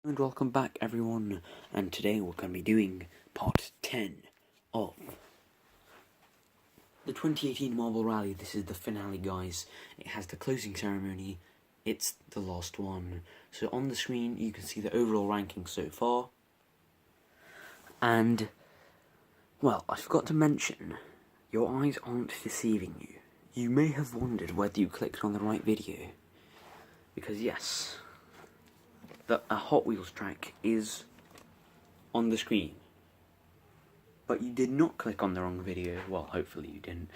And welcome back everyone, and today we're going to be doing part 10 of the 2018 Marble Rally. This is the finale, guys. It has the closing ceremony. It's the last one. So on the screen you can see the overall ranking so far. And, well, I forgot to mention, your eyes aren't deceiving you. You may have wondered whether you clicked on the right video. Because yes, a Hot Wheels track is on the screen. But you did not click on the wrong video. Well, hopefully you didn't.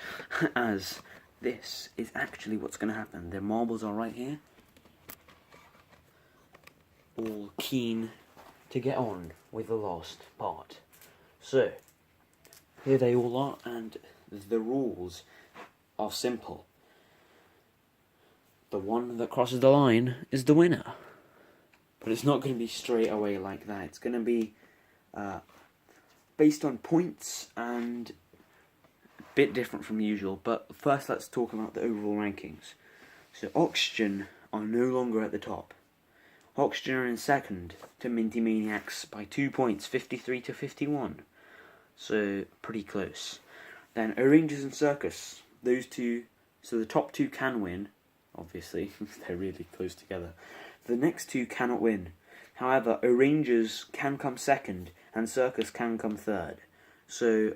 As this is actually what's going to happen. The marbles are right here. All keen to get on with the last part. So, here they all are, and the rules are simple. The one that crosses the line is the winner. But it's not going to be straight away like that. It's going to be based on points and a bit different from usual. But first let's talk about the overall rankings. So Oxygen are no longer at the top. Oxygen are in second to Minty Maniacs by 2 points, 53 to 51. So pretty close. Then Rangers and Circus, those two, so the top two can win, obviously. They're really close together. The next two cannot win. However, Rangers can come second and Circus can come third. So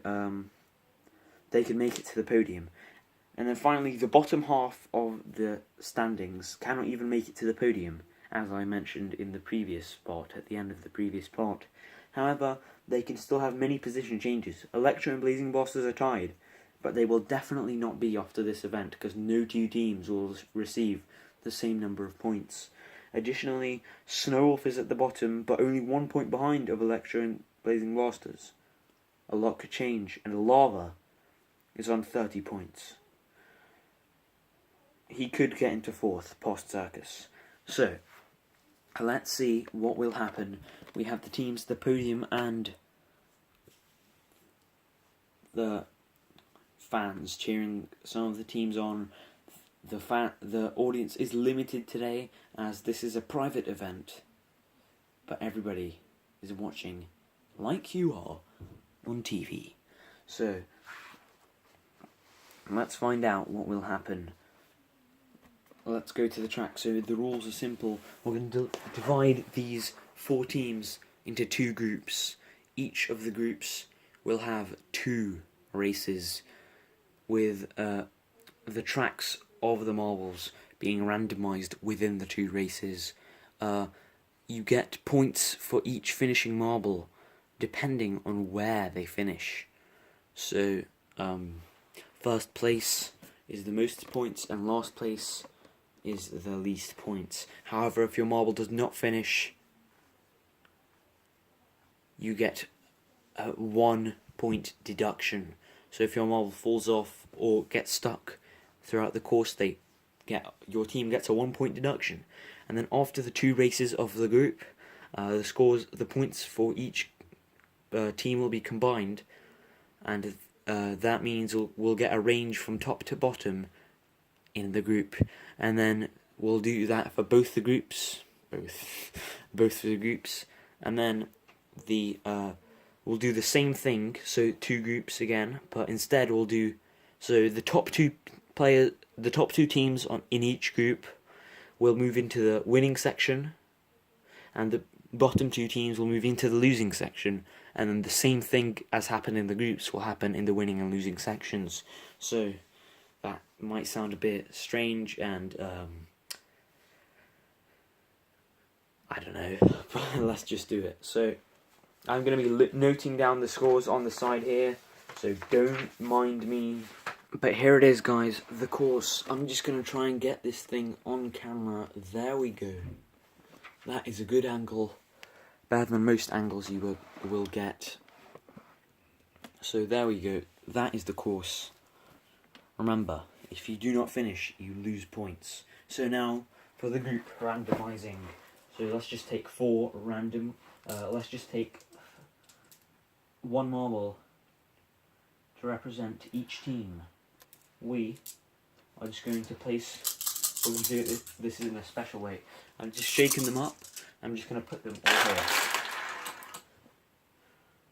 they can make it to the podium. And then finally, the bottom half of the standings cannot even make it to the podium, as I mentioned in the previous part, at the end of the previous part. However, they can still have many position changes. Electro and Blazing Bosses are tied, but they will definitely not be after this event, because no two teams will receive the same number of points. Additionally, Snowwolf is at the bottom, but only 1 point behind of Electro and Blazing Blasters. A lot could change, and Lava is on 30 points. He could get into fourth, past Circus. So, let's see what will happen. We have the teams, the podium, and the fans cheering some of the teams on. The audience is limited today, as this is a private event, but everybody is watching like you are on TV. So let's find out what will happen. Let's go to the track. So the rules are simple. We're going to divide these 4 teams into 2 groups. Each of the groups will have 2 races, with the tracks of the marbles being randomized within the 2 races. You get points for each finishing marble depending on where they finish. So first place is the most points and last place is the least points. However, if your marble does not finish, you get a 1 point deduction. So if your marble falls off or gets stuck throughout the course, your team gets a 1 point deduction. And then after the 2 races of the group, the points for each team will be combined, and that means we'll get a range from top to bottom in the group. And then we'll do that for both the groups, both the groups, and then we'll do the same thing. So 2 groups again, but instead we'll do the top 2 teams in each group will move into the winning section, and the bottom 2 teams will move into the losing section, and then the same thing as happened in the groups will happen in the winning and losing sections. So that might sound a bit strange and I don't know, but let's just do it. So I'm going to be noting down the scores on the side here, so don't mind me. But here it is, guys, the course. I'm just going to try and get this thing on camera. There we go. That is a good angle. Better than most angles you will get. So there we go. That is the course. Remember, if you do not finish, you lose points. So now, for the group randomizing. So let's just take 4 random. Let's just take 1 marble to represent each team. We are just going to place, we're going to do this in a special way. I'm just shaking them up I'm just going to put them all here.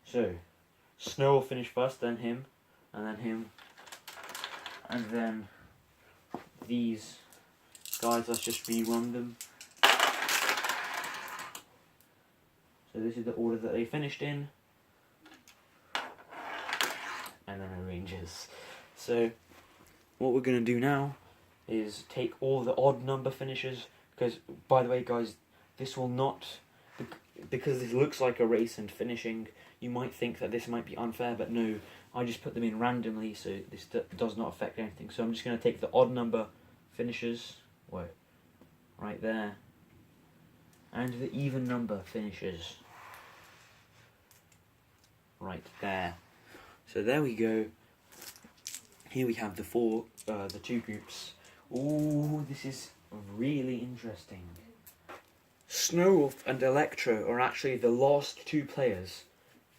So, Snow will finish first, then him, and then him, and then these guys, let's just rerun them. So this is the order that they finished in, and then arranges. So what we're going to do now is take all the odd number finishes, because by the way guys, this will not, because this looks like a race and finishing, you might think that this might be unfair, but no, I just put them in randomly, so this does not affect anything. So I'm just going to take the odd number finishes, right there, and the even number finishes, right there. So there we go. Here we have the two groups. Ooh, this is really interesting. Snowwolf and Electro are actually the last two players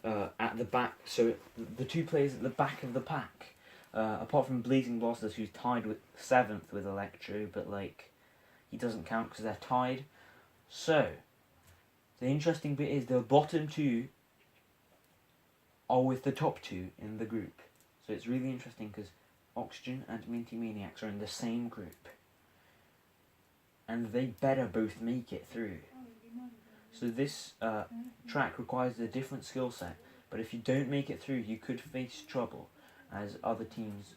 at the back. So the two players at the back of the pack, apart from Blazing Blasters, who's tied with 7th with Electro, but like he doesn't count because they're tied. So the interesting bit is the bottom two are with the top two in the group. So it's really interesting because Oxygen and Minty Maniacs are in the same group, and they better both make it through. So this track requires a different skill set, but if you don't make it through, you could face trouble, as other teams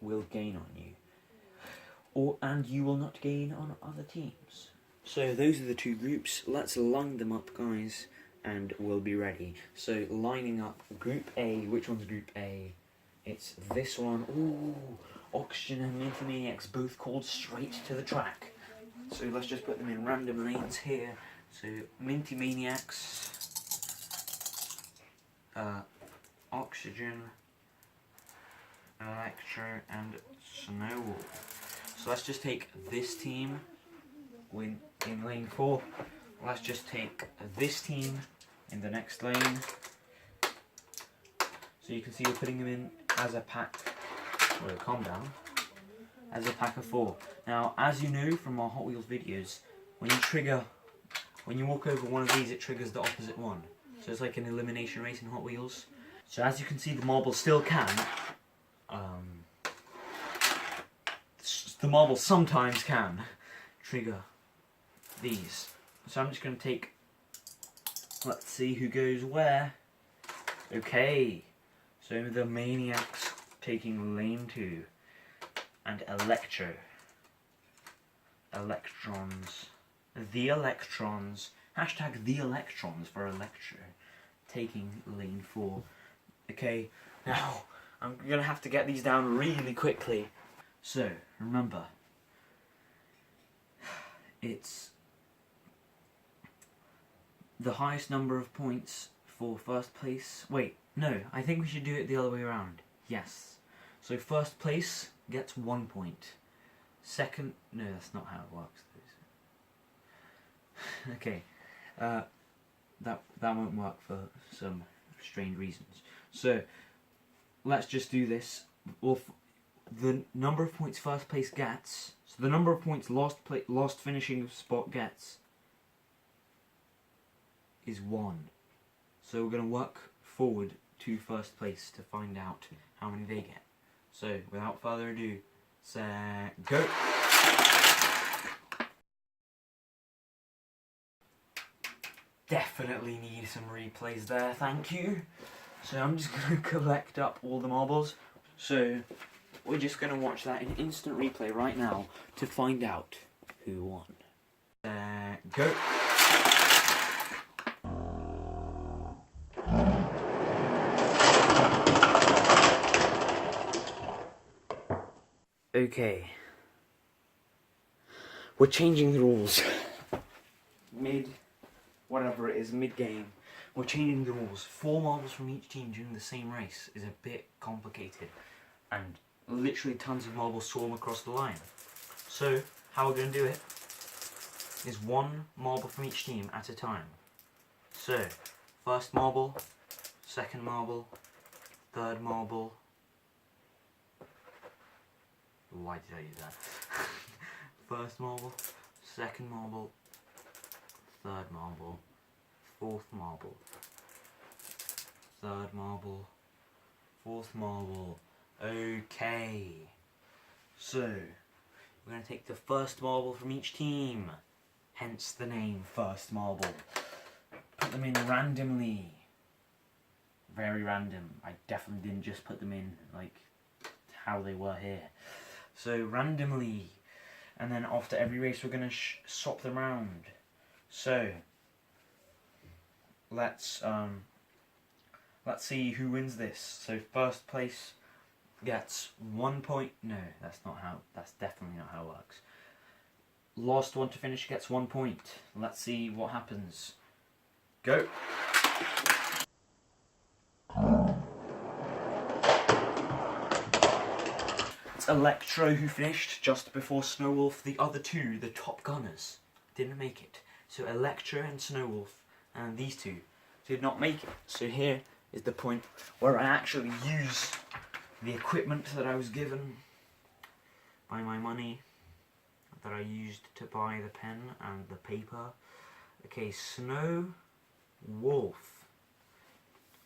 will gain on you, and you will not gain on other teams. So those are the two groups. Let's line them up, guys, and we'll be ready. So lining up Group A. Which one's Group A? It's this one. Ooh, Oxygen and Minty Maniacs, both called straight to the track. So let's just put them in random lanes here. So Minty Maniacs, Oxygen, Electro, and Snowwolf. So let's just take this team in lane 4. Let's just take this team in the next lane. So you can see we're putting them in as a pack. Well, calm down. As a pack of 4. Now, as you know from our Hot Wheels videos, when you walk over one of these, it triggers the opposite one. So it's like an elimination race in Hot Wheels. So as you can see, the marble still can. The marble sometimes can trigger these. So I'm just going to take. Let's see who goes where. Okay. So the Maniacs taking lane 2. And Electro. Electrons. The Electrons. Hashtag the Electrons for Electro. Taking lane 4. Okay, now I'm going to have to get these down really quickly. So, remember. It's the highest number of points for first place. Wait, no, I think we should do it the other way around. Yes. So first place gets 1 point. Second, no, that's not how it works. Okay, that won't work for some strange reasons. So let's just do this. Well, the number of points first place gets. So the number of points last finishing spot gets is 1. So we're going to work forward to first place to find out how many they get. So without further ado, set, go! Definitely need some replays there, thank you. So I'm just going to collect up all the marbles. So we're just going to watch that in instant replay right now to find out who won. Go! Okay. We're changing the rules. Whatever it is, mid-game. We're changing the rules. 4 marbles from each team during the same race is a bit complicated. And literally tons of marbles swarm across the line. So, how we're going to do it is 1 marble from each team at a time. So, first marble, second marble, third marble. Why did I do that? First marble, second marble, third marble, fourth marble, third marble, fourth marble. Okay, so we're going to take the first marble from each team, hence the name First Marble. Put them in randomly. Very random. I definitely didn't just put them in like how they were here. So randomly, and then after every race we're going to swap them around. So let's see who wins this. So first place gets 1 point. No, that's definitely not how it works. Last one to finish gets 1 point. Let's see what happens. Go. It's Electro who finished just before Snowwolf. The other two, the top gunners, didn't make it. So Electro and Snowwolf and these two did not make it. So here is the point where I actually use the equipment that I was given by my money that I used to buy the pen and the paper. Okay, Snowwolf,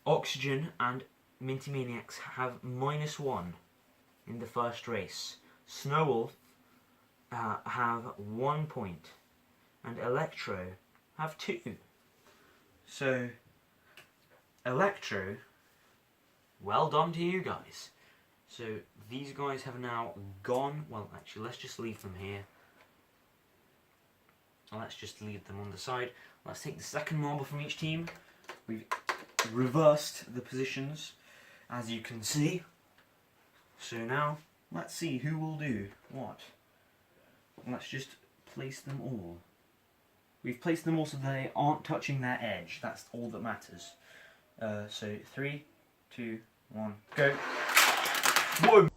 Oxygen and Minty Maniacs have -1 in the first race. Snowwolf have 1 point and Electro have 2. So Electro, well done to you guys. So these guys have now gone. Well, actually, let's just leave them here. Let's just leave them on the side. Let's take the second marble from each team. We've reversed the positions, as you can see. So now, let's see who will do what. Let's just place them all. We've placed them all so they aren't touching their edge. That's all that matters. So 3, 2, 1, go. Whoa!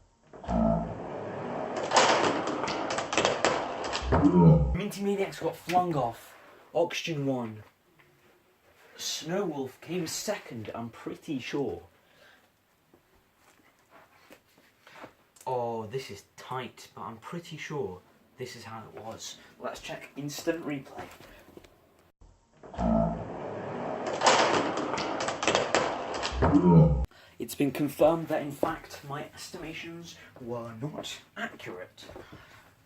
Minty Maniacs got flung off. Oxygen won. Snowwolf came second, I'm pretty sure. Oh, this is tight, but I'm pretty sure this is how it was. Let's check instant replay. It's been confirmed that in fact my estimations were not accurate.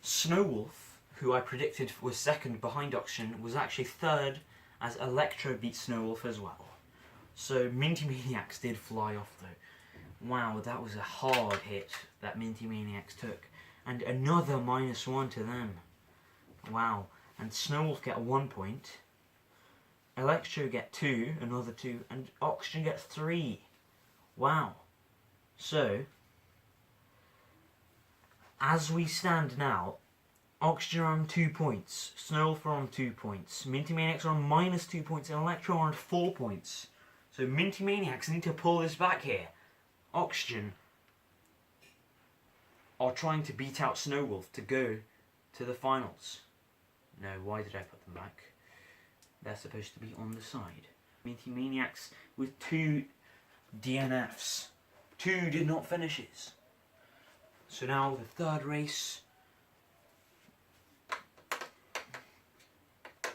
Snowwolf, who I predicted was second behind Oxygen, was actually third, as Electro beat Snowwolf as well. So Minty Maniacs did fly off though. Wow, that was a hard hit that Minty Maniacs took. And another -1 to them. Wow. And Snowwolf get 1 point. Electro get 2, another 2, and Oxygen gets 3. Wow. So, as we stand now, Oxygen are on 2 points, Snowwolf are on 2 points, Minty Maniacs are on -2 points, and Electro are on 4 points. So Minty Maniacs need to pull this back here. Oxygen are trying to beat out Snowwolf to go to the finals. No, why did I put them back? They're supposed to be on the side. Minty Maniacs with 2 DNFs. 2 did not finishes. So now the third race.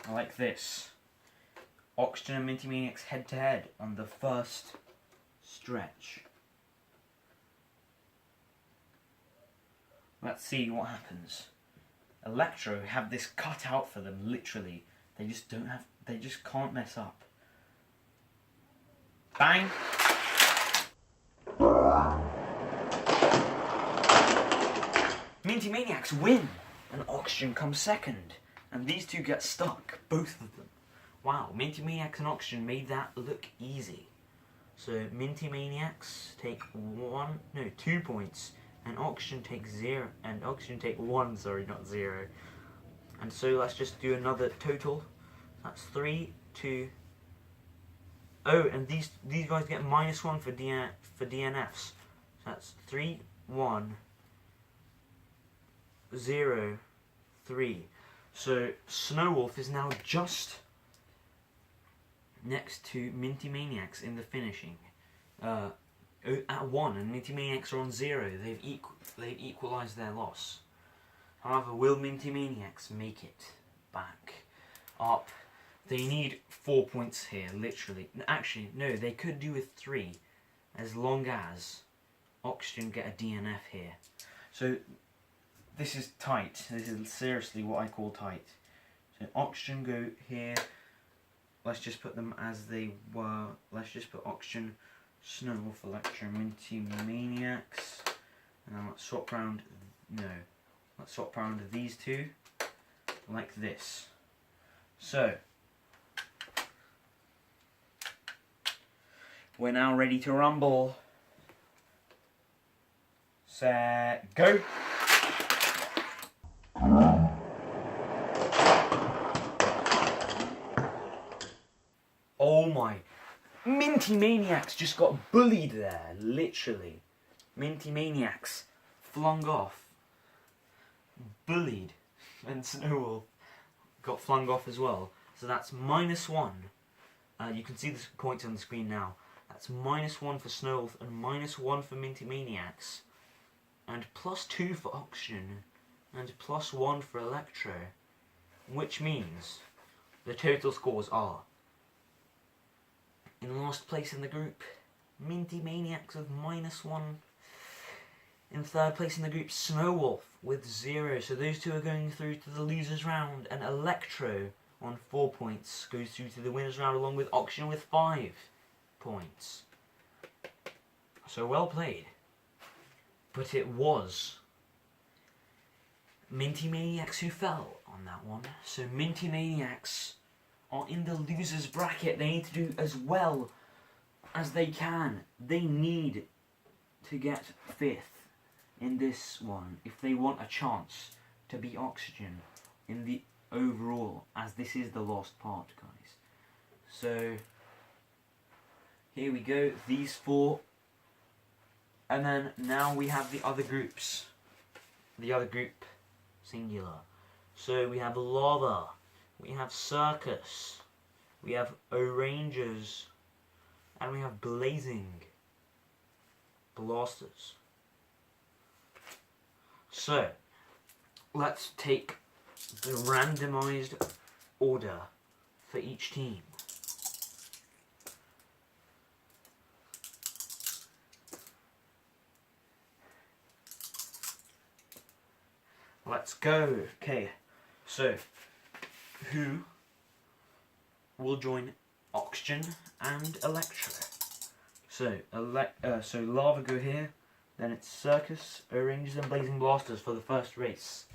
Like this. Oxygen and Minty Maniacs head to head on the first stretch. Let's see what happens. Electro have this cut out for them, literally. They just can't mess up. Bang! Minty Maniacs win, and Oxygen comes second, and these two get stuck, both of them. Wow, Minty Maniacs and Oxygen made that look easy. So Minty Maniacs take 2 points, and Oxygen take 0, and Oxygen take 1, sorry, not 0. And so let's just do another total. That's 3, 2. Oh, and these guys get -1 for DNFs. So that's 3, 1, 0, 3. So Snowwolf is now just next to Minty Maniacs in the finishing. At 1, and Minty Maniacs are on 0. They've equalised their loss. However, will Minty Maniacs make it back up They need 4 points here, literally. Actually, no, they could do with 3, as long as Oxygen get a DNF here. So, this is tight. This is seriously what I call tight. So, Oxygen go here. Let's just put them as they were. Let's just put Oxygen, Snowwolf, Electro, Minty Maniacs. And then let's swap round. No. Let's swap round these two. Like this. So. We're now ready to rumble. Set, go! Oh my. Minty Maniacs just got bullied there, literally. Minty Maniacs flung off. Bullied. And Snowwolf got flung off as well. So that's -1. You can see the points on the screen now. That's -1 for Snowwolf and -1 for Minty Maniacs. And +2 for Oxygen. And +1 for Electro. Which means the total scores are: in last place in the group, Minty Maniacs with -1. In third place in the group, Snowwolf with 0. So those two are going through to the losers round. And Electro on 4 points goes through to the winners round, along with Oxygen with 5 points. So well played. But it was Minty Maniacs who fell on that one. So Minty Maniacs are in the losers bracket. They need to do as well as they can. They need to get 5th in this one if they want a chance to beat Oxygen in the overall, as this is the last part, guys. So here we go, these 4. And then now we have the other groups. The other group, singular. So we have Lava, we have Circus, we have Orangers, and we have Blazing Blasters. So, let's take the randomized order for each team. Let's go. Okay, so who will join Oxygen and Electro? So Lava go here, then it's Circus, Orangers and Blazing Blasters for the first race.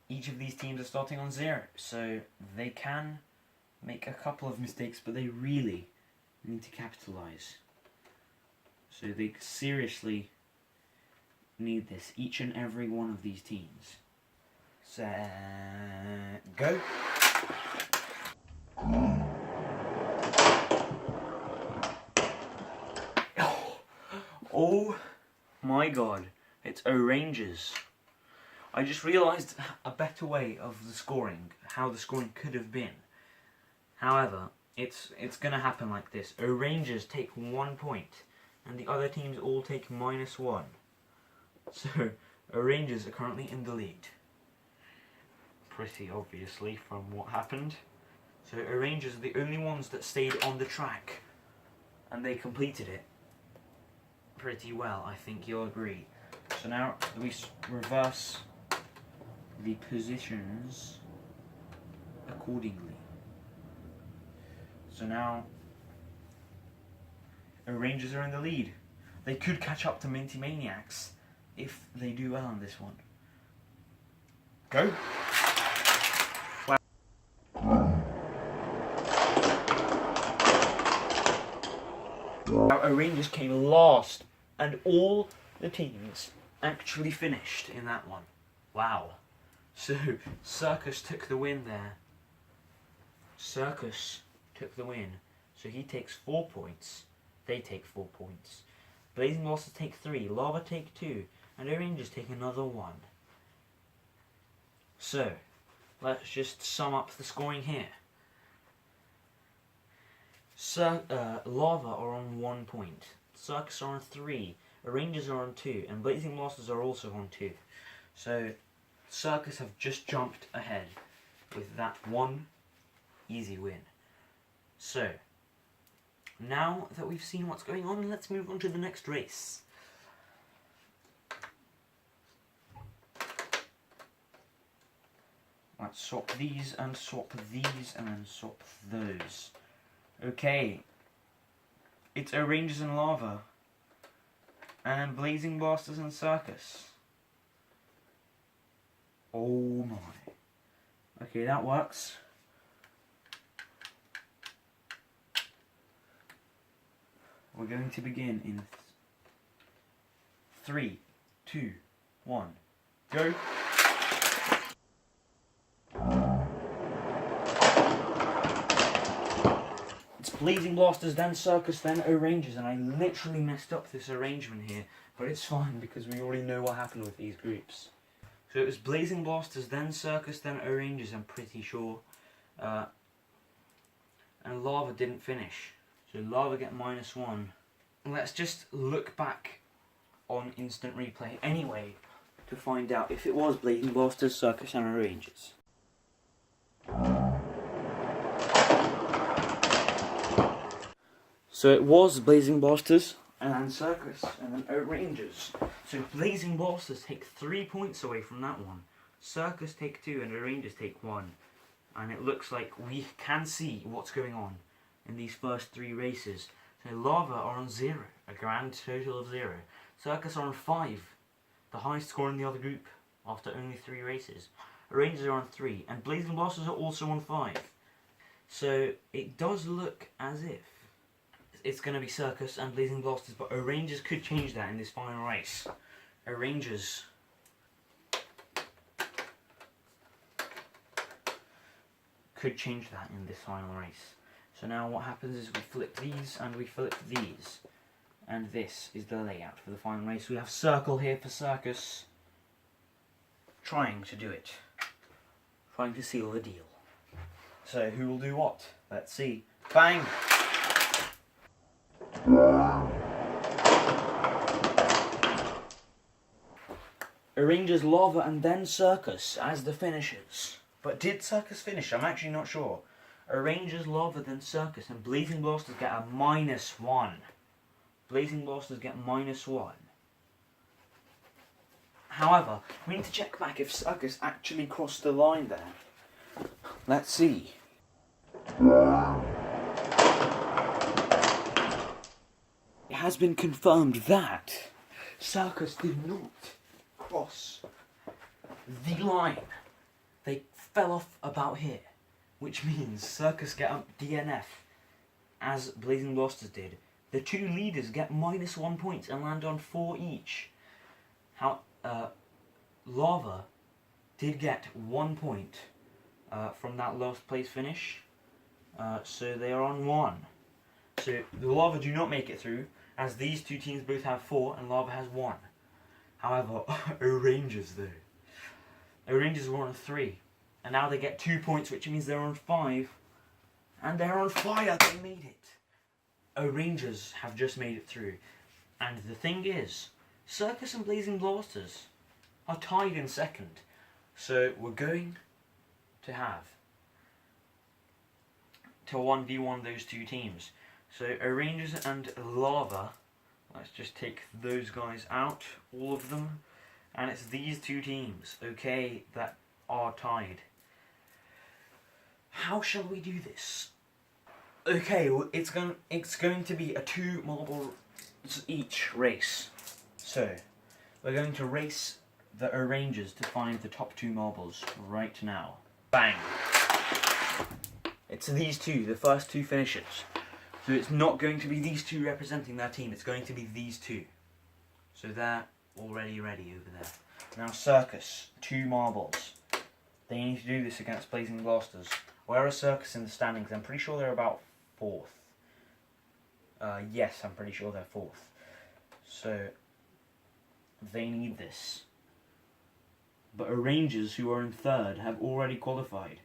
Each of these teams are starting on 0, so they can make a couple of mistakes, but they really need to capitalize. So they seriously need this, each and every one of these teams. Set, go! Oh my god, it's Orangers. I just realised a better way of the scoring, how the scoring could have been. However, it's gonna happen like this. Orangers take 1 point, and the other teams all take -1. So, Orangers are currently in the lead. Pretty obviously from what happened. So Orangers are the only ones that stayed on the track, and they completed it pretty well, I think you'll agree. So now we reverse the positions accordingly. So now Orangers are in the lead. They could catch up to Minty Maniacs if they do well on this one. Go! Wow. Orangers came last, and all the teams actually finished in that one. Wow. So, Circus took the win there. Circus took the win. So he takes 4 points. They take 4 points. Blazing Blasters take 3. Lava take 2. And Orangers take another 1. So, let's just sum up the scoring here. Lava are on 1 point. Circus are on 3. Orangers are on 2. And Blazing Blasters are also on 2. So, Circus have just jumped ahead with that one easy win. So, now that we've seen what's going on, let's move on to the next race. Let's swap these and swap these and then swap those. Okay. It's Rangers and Lava. And Blazing Blasters and Circus. Oh my. Okay, that works. We're going to begin in 3, 2, 1, go! It's Blazing Blasters, then Circus, then Rangers, and I literally messed up this arrangement here, but it's fine because we already know what happened with these groups. So it was Blazing Blasters, then Circus, then Rangers, I'm pretty sure, and Lava didn't finish. So Lava get -1. Let's just look back on instant replay anyway to find out if it was Blazing Blasters, Circus and Rangers. So it was Blazing Blasters and then Circus and then Rangers. So Blazing Blasters take 3 points away from that one. Circus take 2 and Rangers take 1. And it looks like we can see what's going on in these first 3 races. So Lava are on 0, a grand total of 0. Circus are on 5, the highest score in the other group after only 3 races. Rangers are on 3, and Blazing Blasters are also on 5. So it does look as if it's going to be Circus and Blazing Blasters, but Rangers could change that in this final race. Rangers could change that in this final race. So now what happens is we flip these and we flip these. And this is the layout for the final race. We have Circle here for Circus. Trying to do it. Trying to seal the deal. So who will do what? Let's see. Bang! Rangers, Lava and then Circus as the finishers. But did Circus finish? I'm actually not sure. Rangers, Lava, then Circus, and Blazing Blasters get a -1. Blazing Blasters get -1. However, we need to check back if Circus actually crossed the line there. Let's see. It has been confirmed that Circus did not cross the line. They fell off about here, which means Circus get up DNF as Blazing Blasters did. The 2 leaders get -1 point and land on 4 each. Lava did get 1 point from that last place finish, so they are on 1. So the Lava do not make it through, as these 2 teams both have 4 and Lava has 1. However, Rangers though. Rangers were on 3. And now they get 2 points, which means they're on 5. And they're on fire, they made it. Rangers have just made it through. And the thing is, Circus and Blazing Blasters are tied in 2nd. So we're going to have to 1v1 those 2 teams. So Rangers and Lava, let's just take those guys out, all of them. And it's these 2 teams, okay, that are tied. How shall we do this? Okay, well, it's going to be a 2 marbles each race. So we're going to race the Rangers to find the top 2 marbles right now. Bang! It's these 2, the first 2 finishers. So it's not going to be these 2 representing their team, it's going to be these 2. So they're already ready over there. Now Circus, 2 marbles. They need to do this against Blazing Blasters. Where are Circus in the standings? I'm pretty sure they're about 4th. Yes, I'm pretty sure they're 4th. So they need this. But Rangers, who are in 3rd, have already qualified.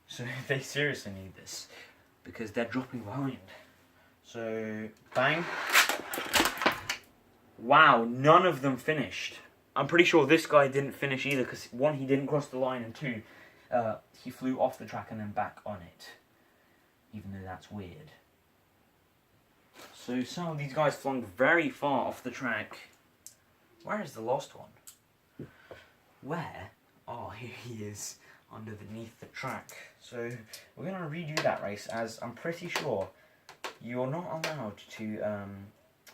So they seriously need this, because they're dropping behind. So, bang. Wow, none of them finished. I'm pretty sure this guy didn't finish either, because one, he didn't cross the line, and two, he flew off the track and then back on it. Even though that's weird. So some of these guys flung very far off the track. Where is the lost one? Where? Oh, here he is, underneath the track. So we're going to redo that race, as I'm pretty sure you're not allowed to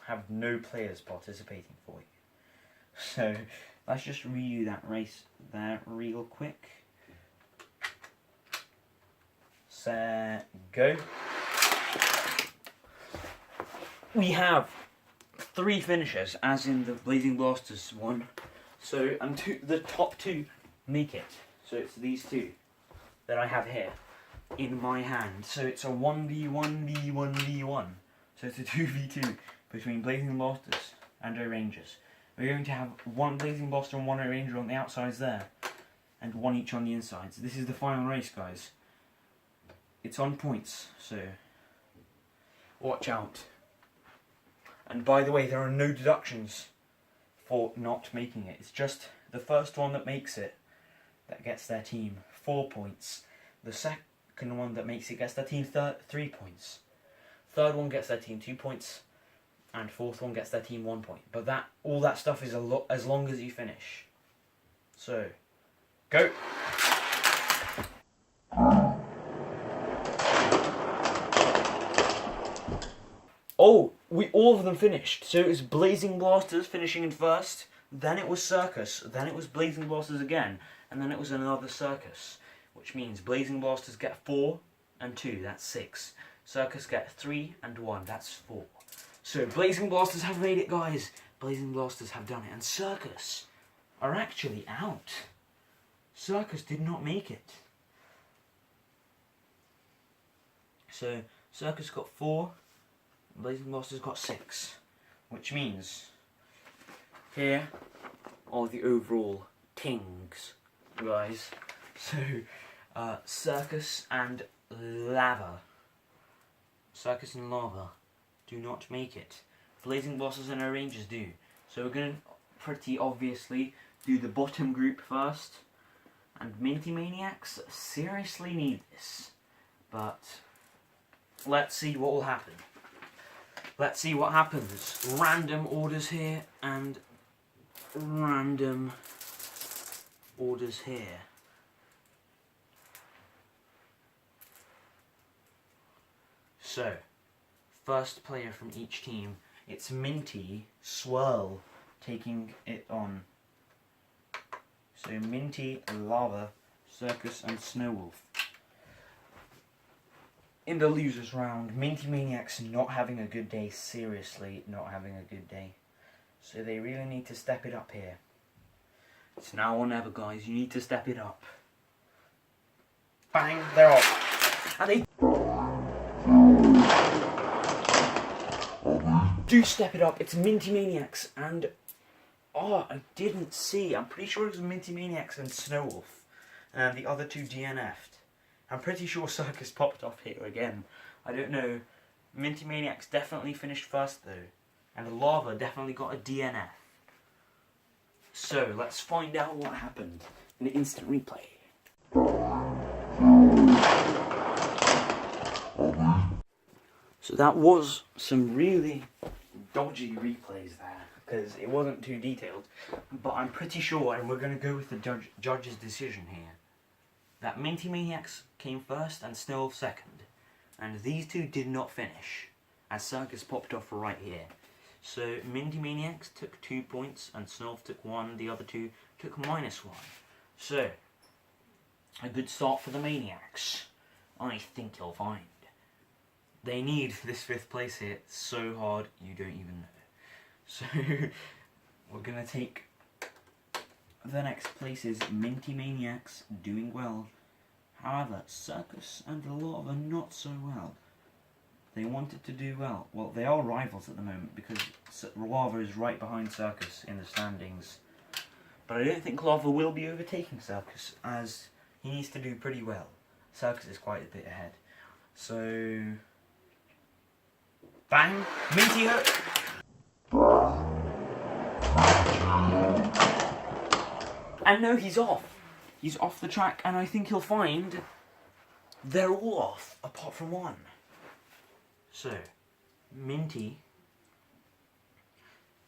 have no players participating for you. So let's just redo that race there real quick. Set, go. We have 3 finishers, as in the Blazing Blasters one. So the top 2 make it. So it's these 2 that I have here in my hand. So it's a 1v1v1v1. So it's a 2v2 between Blazing Blasters and O-Rangers. We're going to have 1 Blazing Blaster and 1 O-Ranger on the outsides there, and 1 each on the insides. This is the final race, guys. It's on points, so watch out. And by the way, there are no deductions for not making it. It's just the first one that makes it that gets their team 4 points. The second one that makes it gets their team 3 points. Third one gets their team 2 points. And fourth one gets their team 1 point. But all that stuff is as long as you finish. So, go! Oh, all of them finished. So it was Blazing Blasters finishing in first, then it was Circus, then it was Blazing Blasters again, and then it was another Circus. Which means Blazing Blasters get 4 and 2, that's 6. Circus get 3 and 1, that's 4. So Blazing Blasters have made it, guys. Blazing Blasters have done it, and Circus are actually out. Circus did not make it. So Circus got 4, Blazing Blasters got 6, which means here are the overall tings, guys. So Circus and Lava. Circus and Lava do not make it. Blazing Blasters and O-Rangers do. So we're going to pretty obviously do the bottom group first. And Minty Maniacs seriously need this. But let's see what will happen. Let's see what happens. Random orders here and random orders here. So, first player from each team, it's Minty Swirl taking it on. So Minty, Lava, Circus and Snowwolf. In the losers round, Minty Maniacs not having a good day, seriously not having a good day. So they really need to step it up here. It's now or never, guys, you need to step it up. Bang, they're off. And they do step it up. It's Minty Maniacs and I didn't see. I'm pretty sure it was Minty Maniacs and Snowwolf, and the other 2 DNF'd. I'm pretty sure Circus popped off here again. I don't know. Minty Maniacs definitely finished first though, and Lava definitely got a DNF. So let's find out what happened in the instant replay. So that was some really dodgy replays there, because it wasn't too detailed, but I'm pretty sure, and we're going to go with the judge's decision here, that Minty Maniacs came first and Snowwolf second, and these 2 did not finish, as Circus popped off right here. So Minty Maniacs took 2 points and Snowwolf took 1, the other 2 took -1. So, a good start for the Maniacs, I think you'll find. They need this 5th place here so hard you don't even know. So we're going to take the next place is Minty Maniacs doing well. However, Circus and Lava not so well. They wanted to do well. Well, they are rivals at the moment because Lava is right behind Circus in the standings. But I don't think Lava will be overtaking Circus, as he needs to do pretty well. Circus is quite a bit ahead. So, bang! Minty hook! And no, he's off. He's off the track, and I think he'll find they're all off, apart from one. So, Minty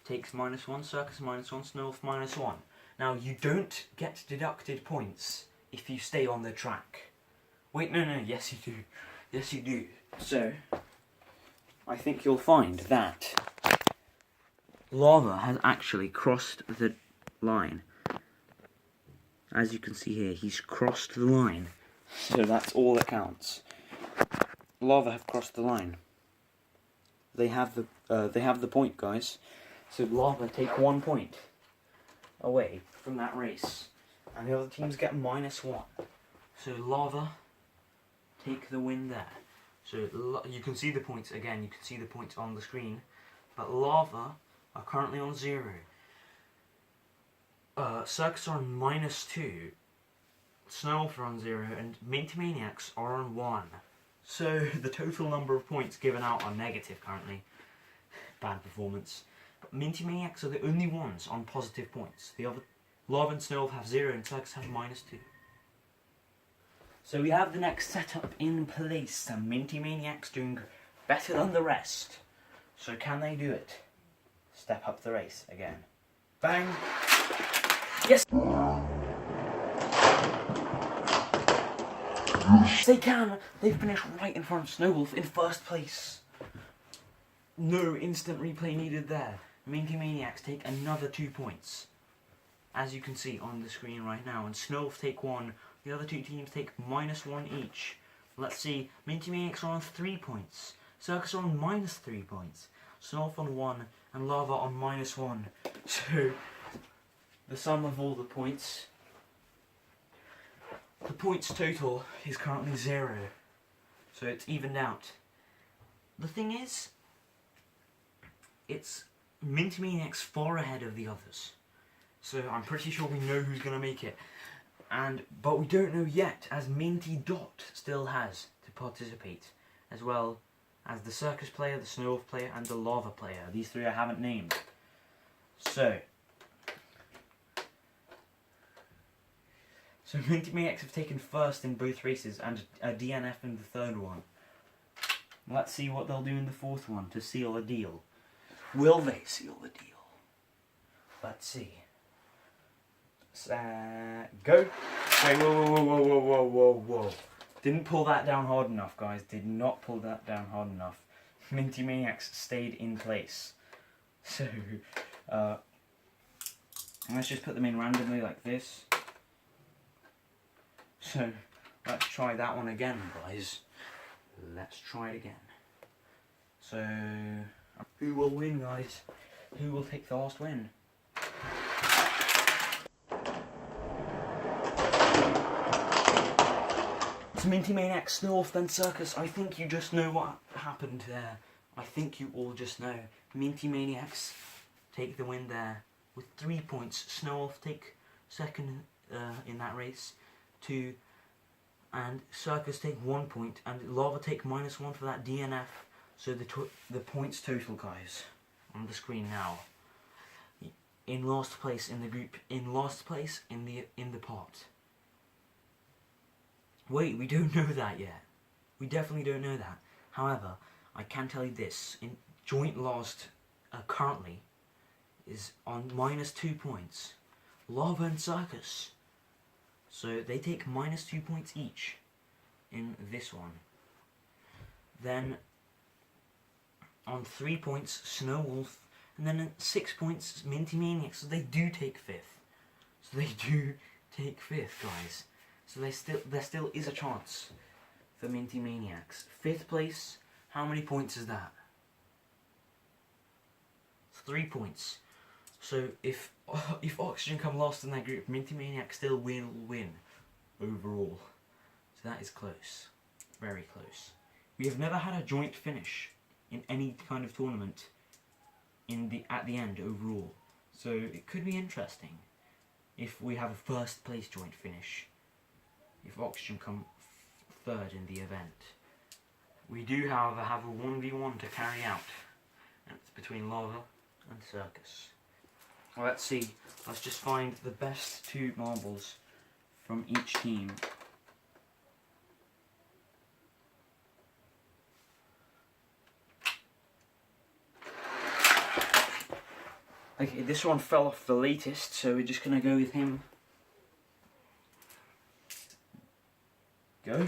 takes -1, Circus -1, Snowwolf -1. Now, you don't get deducted points if you stay on the track. Wait, no, yes you do. Yes you do. So, I think you'll find that Lava has actually crossed the line. As you can see here, he's crossed the line. So that's all that counts. Lava have crossed the line. They have the point, guys. So Lava take 1 point away from that race, and the other teams get -1. So Lava take the win there. So you can see the points again. You can see the points on the screen, but Lava are currently on 0. Circus are on -2. Snowwolf are on 0, and Minty Maniacs are on 1. So the total number of points given out are negative currently. Bad performance. But Minty Maniacs are the only ones on positive points. The other, Lava and Snowwolf have 0, and Circus have -2. So we have the next setup in place, and Minty Maniacs doing better than the rest. So can they do it? Step up the race again. Bang! Yes! They can! They finish right in front of Snowwolf in first place. No instant replay needed there. Minty Maniacs take another 2 points, as you can see on the screen right now, and Snowwolf take 1. The other two teams take -1 each. Let's see, Minty Maniacs are on 3 points, Circus are on -3 points, Snowwolf on 1, and Lava on -1. So, the sum of all the points total is currently 0. So it's evened out. The thing is, it's Minty Maniacs far ahead of the others. So I'm pretty sure we know who's going to make it. But we don't know yet, as Minty Dot still has to participate, as well as the Circus player, the Snowwolf player, and the Lava player. These 3 I haven't named. So Minty Maniacs have taken first in both races, and a DNF in the 3rd one. Let's see what they'll do in the 4th one to seal a deal. Will they seal the deal? Let's see. Go! Wait, whoa. Didn't pull that down hard enough, guys. Did not pull that down hard enough. Minty Maniacs stayed in place. So, let's just put them in randomly like this. So, let's try that one again, guys. Let's try it again. So, who will win, guys? Who will take the last win? It's Minty Maniacs, Snowwolf, then Circus. I think you just know what happened there. I think you all just know. Minty Maniacs take the win there with 3 points. Snowwolf take 2nd in that race, 2, and Circus take 1 point, and Lava take -1 for that DNF. So the points total, guys, on the screen now. In last place in the group, in last place in the pot. Wait, we don't know that yet. We definitely don't know that. However, I can tell you this: in joint last currently is on -2 points. Lava and Circus. So they take -2 points each in this one. Then on 3 points, Snowwolf, and then at 6 points, Minty Maniacs. So they do take 5th. So they do take 5th, guys. So there still is a chance for Minty Maniacs. 5th place, how many points is that? 3 points. So if Oxygen come last in that group, Minty Maniacs still will win overall. So that is close. Very close. We have never had a joint finish in any kind of tournament at the end overall. So it could be interesting if we have a 1st place joint finish. If Oxygen come 3rd in the event. We do, however, have a 1v1 to carry out. And it's between Lava and Circus. Well, let's see. Let's just find the best 2 marbles from each team. Okay, this one fell off the latest, so we're just gonna go with him. Go.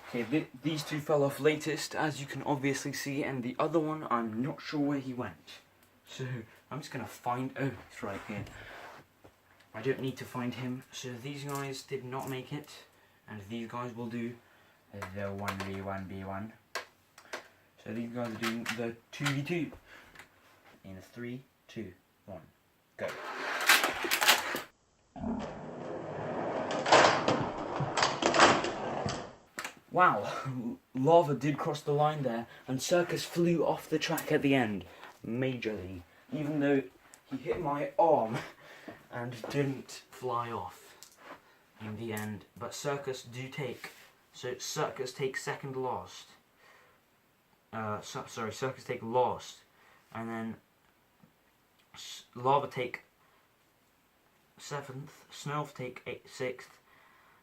Okay, these 2 fell off latest, as you can obviously see, and the other one, I'm not sure where he went. So, I'm just gonna find, oh, it's right here. I don't need to find him, so these guys did not make it, and these guys will do the 1v1v1. So these guys are doing the 2v2. In 3, 2, 1, go. Wow, Lava did cross the line there, and Circus flew off the track at the end, majorly, even though he hit my arm and didn't fly off in the end. But Circus do take, so Circus takes second last. Sorry, Circus take last, and then Lava take 7th, Snelf take 6th,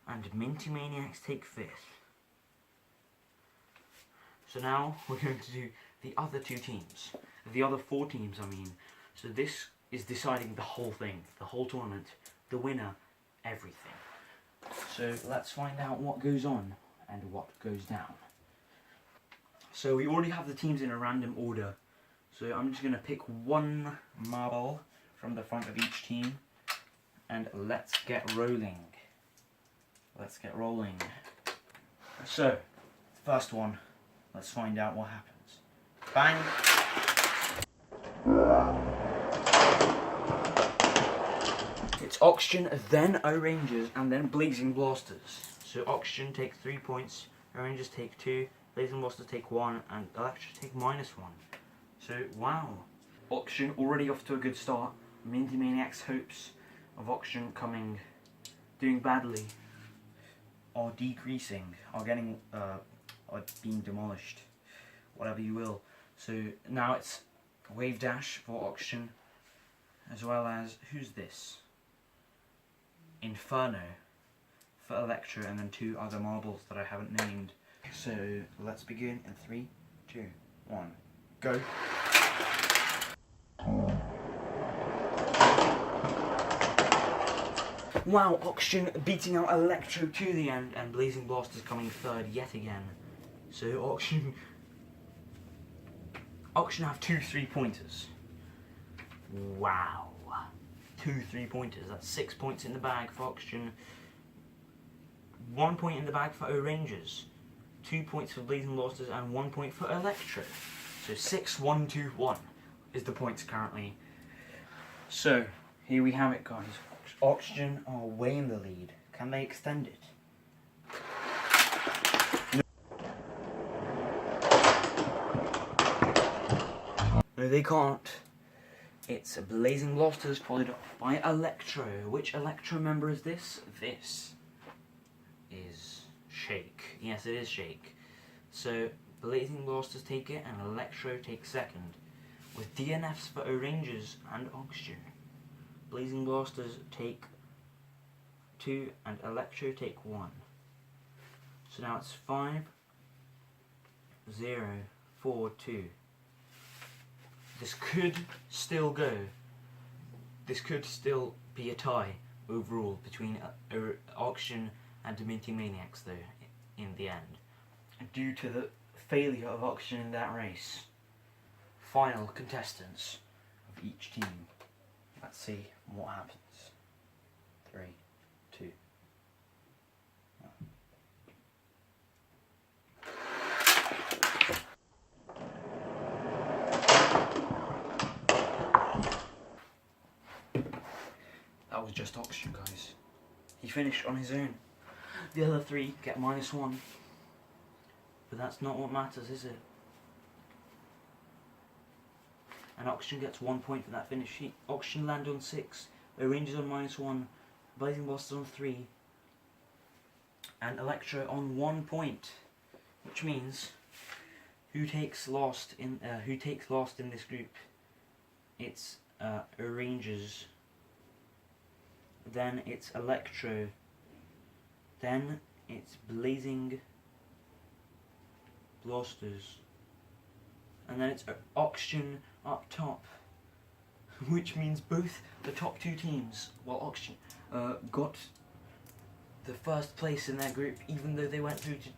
and Minty Maniacs take 5th. So now we're going to do the other 2 teams, the other 4 teams I mean. So this is deciding the whole thing, the whole tournament, the winner, everything. So let's find out what goes on and what goes down. So we already have the teams in a random order. So I'm just going to pick 1 marble from the front of each team, and let's get rolling. Let's get rolling. So, first one, let's find out what happens. Bang! It's Oxygen, then O-Rangers, and then Blazing Blasters. So Oxygen take 3 points, O-Rangers take 2, Blazing Blasters take 1, and Electra take -1. So, wow. Oxygen already off to a good start. Minty Maniacs' hopes of Oxygen doing badly, are decreasing, are being demolished, whatever you will. So now it's Wave Dash for Oxygen, as well as, who's this? Inferno for Electra, and then 2 other marbles that I haven't named. So let's begin in 3, 2, 1, go. Wow, Oxygen beating out Electro to the end, and Blazing Blasters coming 3rd yet again. So Oxygen have 2 3-pointers. Wow. 2 3-pointers, that's 6 points in the bag for Oxygen. 1 point in the bag for O-Rangers. 2 points for Blazing Blasters and 1 point for Electro. So 6, 1, 2, 1 is the points currently. So, here we have it, guys. Oxygen are way in the lead. Can they extend it? No, they can't. It's Blazing Blasters followed up by Electro. Which Electro member is this? This is Shake. Yes, it is Shake. So, Blazing Blasters take it and Electro takes 2nd. With DNFs for O-Rangers and Oxygen. Blazing Blasters take 2 and Electro take 1. So now it's 5, 0, 4, 2. This could still go. This could still be a tie overall between Oxygen and Minty Maniacs though, in the end. Due to the failure of Oxygen in that race. Final contestants of each team. Let's see what happens. 3, 2, 1. That was just Oxygen, guys. He finished on his own. The other 3 get -1. But that's not what matters, is it? And Oxygen gets 1 point for that finish. Oxygen land on 6, O-Rangers on -1, Blazing Blasters on 3, and Electro on 1 point. Which means, who takes last in this group? It's Rangers, then it's Electro, then it's Blazing Blasters, and then it's Oxygen up top, which means both the top two teams, well, Oxygen, got the first place in their group, even though they went through to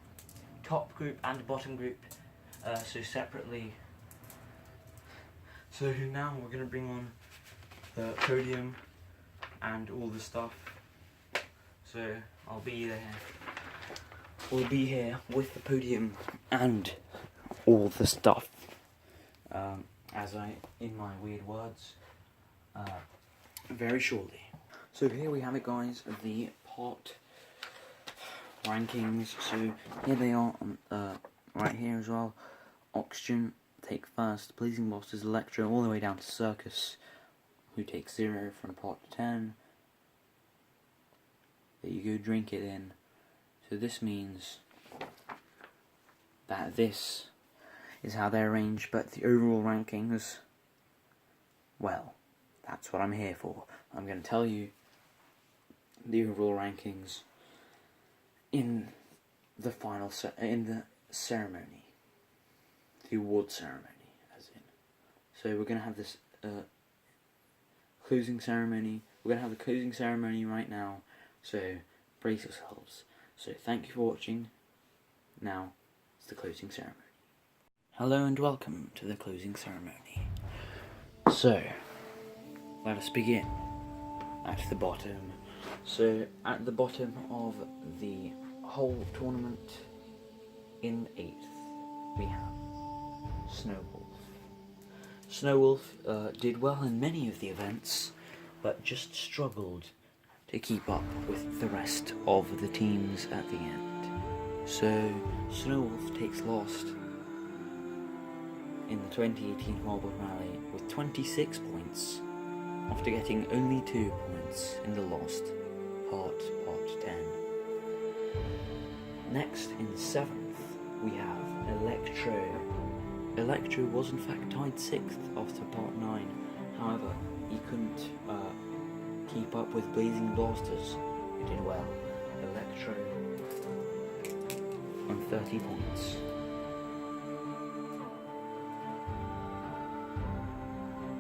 top group and bottom group, so separately. So now we're going to bring on the podium and all the stuff. So I'll be there. We'll be here with the podium and all the stuff. In my weird words, very shortly. So here we have it, guys, the pot rankings. So here they are, right here as well. Oxygen take first, Blazing Blasters, Electro, all the way down to Circus, who takes 0 from pot 10. There you go, drink it in. So this means that this is how they're arranged, but the overall rankings, well, that's what I'm here for. I'm going to tell you the overall rankings in the final in the ceremony, the award ceremony, as in. So we're going to have this closing ceremony. We're going to have the closing ceremony right now. So brace yourselves. So thank you for watching. Now it's the closing ceremony. Hello and welcome to the closing ceremony. So let us begin at the bottom. So at the bottom of the whole tournament, in 8th, we have Snowwolf. Snowwolf did well in many of the events, but just struggled to keep up with the rest of the teams at the end. So Snowwolf takes last in the 2018 Marble Rally with 26 points, after getting only 2 points in the last part 10. Next, in 7th, we have Electro. Electro was in fact tied 6th after part 9, however, he couldn't keep up with Blazing Blasters, who did well. Electro on 30 points.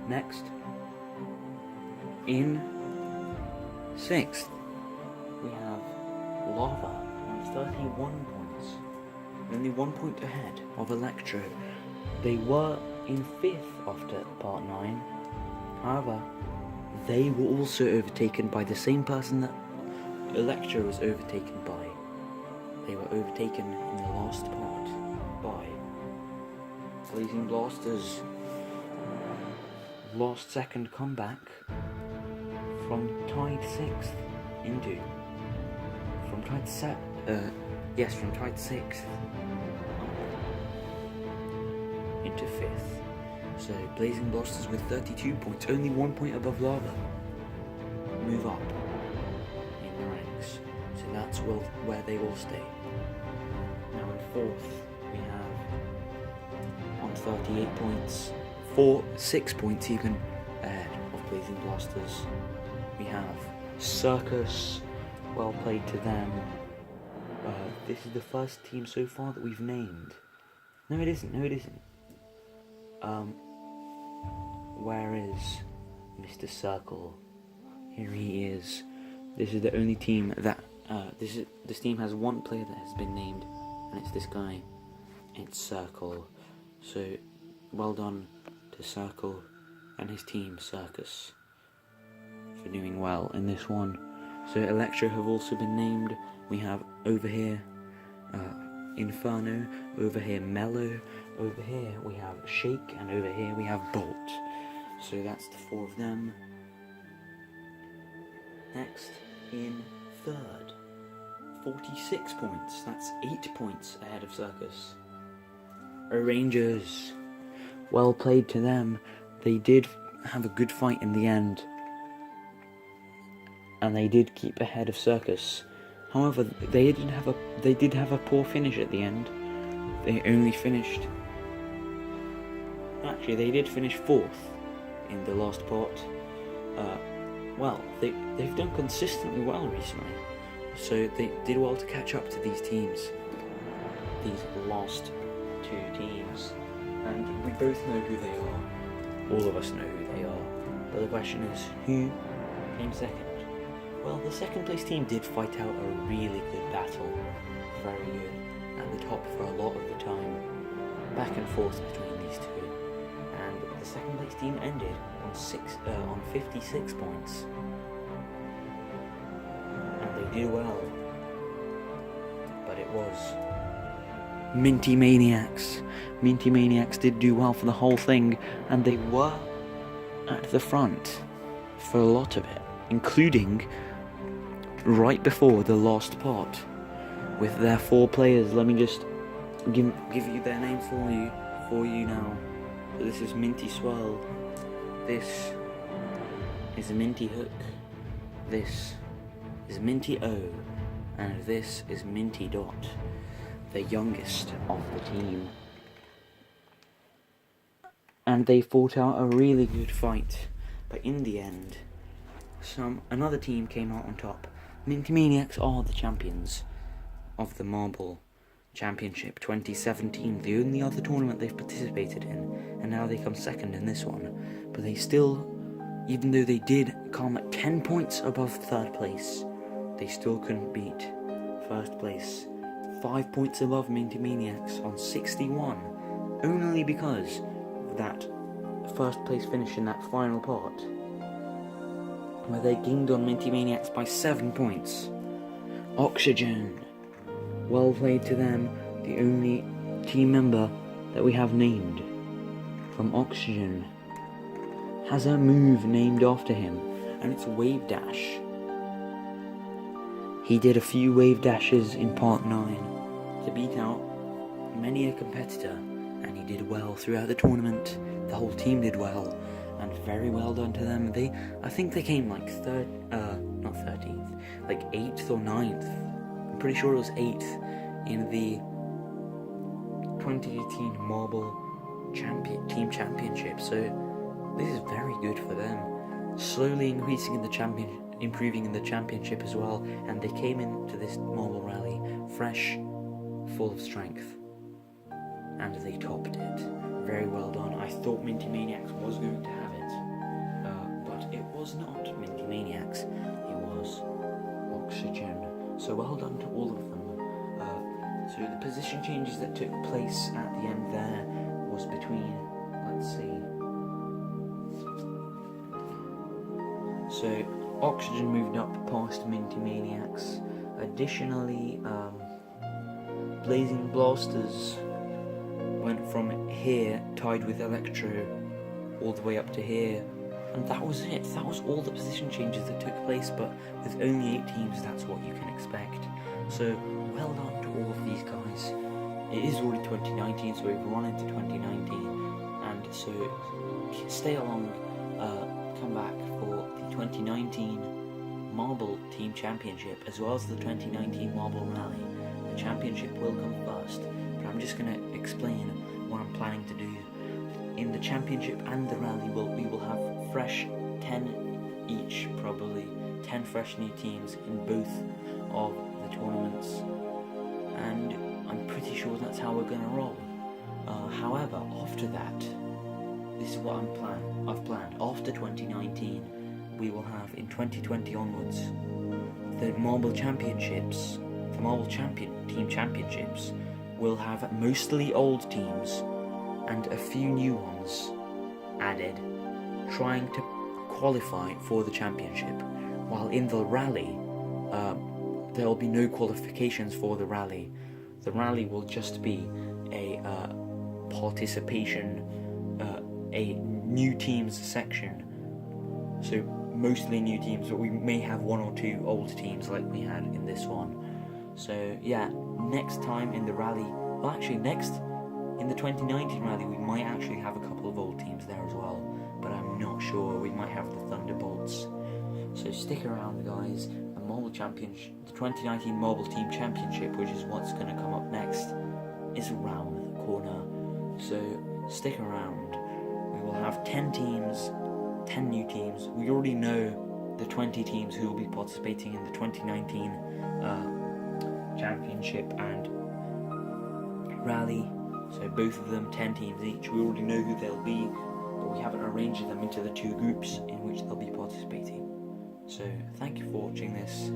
Next, in 6th, we have Lava on 31 points, only 1 point ahead of Electro. They were in 5th after part 9, however, they were also overtaken by the same person that Electro was overtaken by. They were overtaken in the last part by Blazing Blasters. Last second comeback from tied 6th from tied 6th into 5th. So Blazing Blasters with 32 points, only 1 point above Lava, move up in the ranks. So that's where they will stay. Now in 4th we have on 38 points, 6 points even ahead of Blazing Blasters. We have Circus, well played to them. This is the first team so far that we've named. No it isn't. Where is Mr. Circle? Here he is. This is the only team that this team has one player that has been named, and it's this guy. It's Circle. So well done to Circle and his team Circus for doing well in this one. So Electro have also been named. We have over here Inferno, over here Mellow, over here we have Shake, and over here we have Bolt. So that's the 4 of them. Next, in 3rd, 46 points. That's 8 points ahead of Circus. Rangers, well played to them. They did have a good fight in the end, and they did keep ahead of Circus. However, they did have a poor finish at the end. They only finished. Actually, they did finish 4th in the last pot, well, they've done consistently well recently, so they did well to catch up to these teams, these last two teams, and we both know who they are. All of us know who they are, but the question is, who came second? Well, the second place team did fight out a really good battle, very good, at the top for a lot of the time, back and forth between these two, and the second place team ended on 56 points, and they did well, but it was Minty Maniacs. Minty Maniacs did do well for the whole thing, and they were at the front for a lot of it, including right before the last pot with their 4 players. Let me just give you their name for you now. So this is Minty Swirl, this is Minty Hook, this is Minty O, and this is Minty Dot, the youngest of the team. And they fought out a really good fight, but in the end, another team came out on top. Minty Maniacs are the champions of the Marble Championship 2017, the only other tournament they've participated in, and now they come second in this one. But they still, even though they did come 10 points above third place, they still couldn't beat first place. 5 points above Minty Maniacs on 61, only because of that first place finish in that final pot, where they gained on Minty Maniacs by 7 points. Oxygen, well played to them, the only team member that we have named from Oxygen has a move named after him, and it's Wave Dash. He did a few wave dashes in part 9 to beat out many a competitor, and he did well throughout the tournament. The whole team did well, and very well done to them. I think they came like not 13th, like 8th or 9th. I'm pretty sure it was 8th in the 2018 Marble Team Championship. So this is very good for them. Slowly improving in the championship as well, and they came into this Marble Rally fresh, full of strength, and they topped it. Very well done. I thought Minty Maniacs was going to have it, but it was not Minty Maniacs, it was Oxygen. So well done to all of them. So the position changes that took place at the end there was between, let's see, so Oxygen moved up past Minty Maniacs. Additionally, Blazing Blasters went from here, tied with Electro, all the way up to here, and that was it. That was all the position changes that took place, but with only 8 teams, that's what you can expect. So, well done to all of these guys. It is already 2019, so we've run into 2019, and so stay along, come back for the 2019 Marble Team Championship, as well as the 2019 Marble Rally. The championship will come first, but I'm just going to explain what I'm planning to do. In the championship and the rally, we will have fresh 10 each, probably 10 fresh new teams in both of the tournaments, and I'm pretty sure that's how we're going to roll. However, after that, this is what I've planned. After 2019, we will have, in 2020 onwards, the Marble Championships, the Marble Team Championships, will have mostly old teams and a few new ones added, trying to qualify for the championship. While in the rally, there will be no qualifications for the rally. The rally will just be a participation, a new teams section. So mostly new teams, but we may have 1 or 2 old teams like we had in this one. So yeah, next time in the rally, well actually next in the 2019 rally, we might actually have a couple of old teams there as well, but I'm not sure. We might have the Thunderbolts. So stick around, guys. The Marble Championship, the 2019 Marble Team Championship, which is what's going to come up next, is around the corner. So stick around. We will have 10 teams 10 new teams. We already know the 20 teams who will be participating in the 2019 championship and rally. So both of them, 10 teams each. We already know who they'll be, but we haven't arranged them into the 2 groups in which they'll be participating. So thank you for watching this.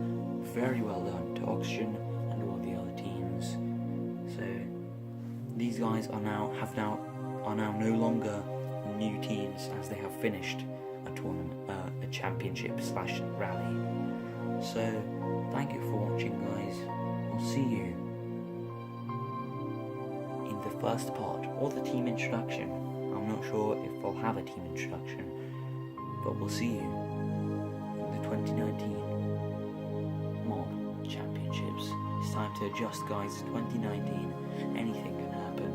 Very well done to Oxygen and all the other teams. So these guys are now no longer new teams, as they have finished a tournament, a championship / rally. So thank you for watching, guys. We'll see you in the first part, or the team introduction. I'm not sure if I'll have a team introduction, but we'll see you in the 2019 Mob Championships. It's time to adjust, guys. 2019, anything can happen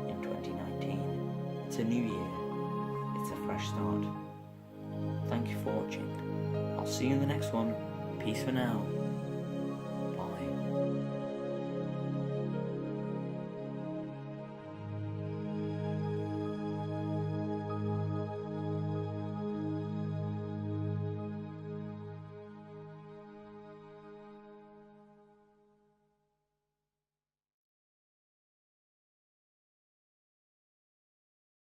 in 2019. It's a new year. It's a fresh start. Thank you for watching. I'll see you in the next one. Peace for now.